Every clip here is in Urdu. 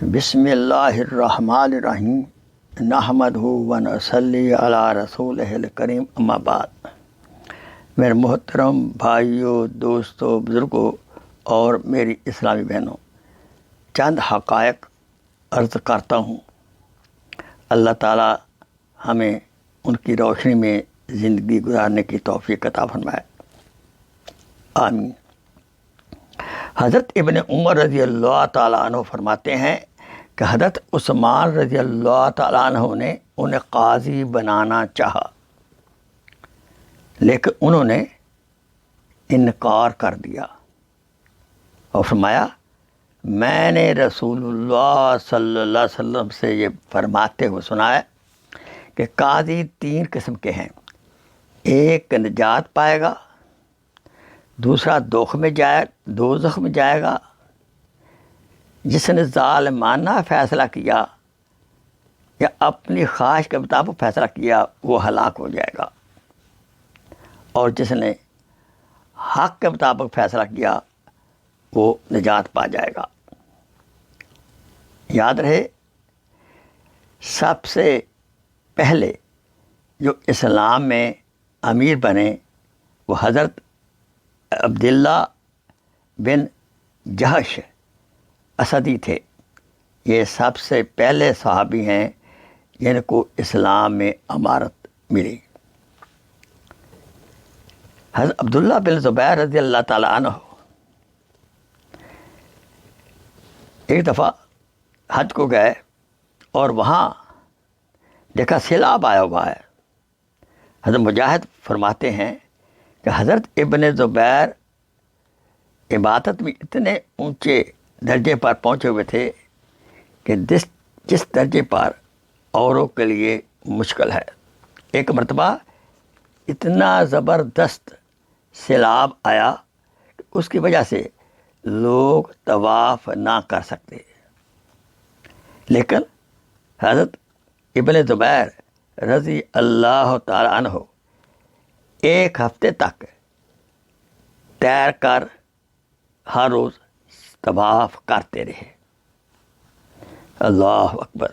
بسم اللہ الرحمن الرحیم نحمدہ و نصلی علی رسولہ الکریم اما بعد۔ میرے محترم بھائیوں، دوستوں، بزرگوں اور میری اسلامی بہنوں، چند حقائق عرض کرتا ہوں۔ اللہ تعالی ہمیں ان کی روشنی میں زندگی گزارنے کی توفیق عطا فرمائے، آمین۔ حضرت ابن عمر رضی اللہ تعالیٰ عنہ فرماتے ہیں کہ حضرت عثمان رضی اللہ تعالیٰ عنہ نے انہیں قاضی بنانا چاہا، لیکن انہوں نے انکار کر دیا اور فرمایا، میں نے رسول اللہ صلی اللہ علیہ وسلم سے یہ فرماتے ہوئے سنا ہے کہ قاضی 3 قسم کے ہیں، ایک نجات پائے گا، دوسرا دوزخ میں جائے گا، جس نے ظالمانہ فیصلہ کیا یا اپنی خواہش کے مطابق فیصلہ کیا وہ ہلاک ہو جائے گا، اور جس نے حق کے مطابق فیصلہ کیا وہ نجات پا جائے گا۔ یاد رہے، سب سے پہلے جو اسلام میں امیر بنے وہ حضرت عبداللہ بن جہش اسدی تھے۔ یہ سب سے پہلے صحابی ہیں جن کو اسلام میں امارت ملی۔ حضرت عبداللہ بن زبیر رضی اللہ تعالیٰ عنہ ایک دفعہ حج کو گئے اور وہاں دیکھا سیلاب آیا ہوا ہے۔ حضرت مجاہد فرماتے ہیں کہ حضرت ابن زبیر عبادت میں اتنے اونچے درجے پر پہنچے ہوئے تھے کہ جس درجے پر اوروں کے لیے مشکل ہے۔ ایک مرتبہ اتنا زبردست سیلاب آیا کہ اس کی وجہ سے لوگ طواف نہ کر سکتے، لیکن حضرت ابن زبیر رضی اللہ تعالی عنہ 1 ہفتے تک تیر کر ہر روز طواف کرتے رہے۔ اللہ اکبر۔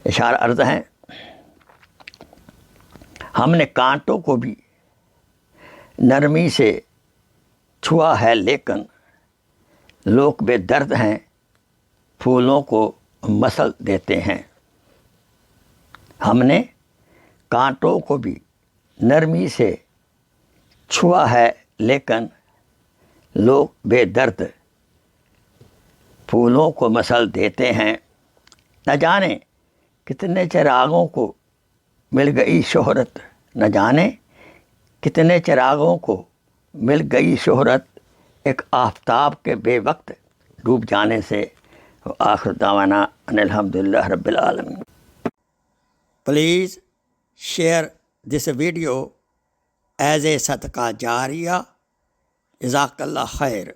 اشارہ عرض ہیں، ہم نے کانٹوں کو بھی نرمی سے چھوا ہے، لیکن لوگ بے درد ہیں، پھولوں کو مسل دیتے ہیں۔ ہم نے کانٹوں کو بھی نرمی سے چھوا ہے، لیکن لوگ بے درد پھولوں کو مسل دیتے ہیں۔ نہ جانے کتنے چراغوں کو مل گئی شہرت، نہ جانے کتنے چراغوں کو مل گئی شہرت، ایک آفتاب کے بے وقت ڈوب جانے سے۔ آخر دعوانا ان الحمدللہ رب العالمین۔ Please share this video as a صدقہ جاریہ۔ جزاک اللہ خیر۔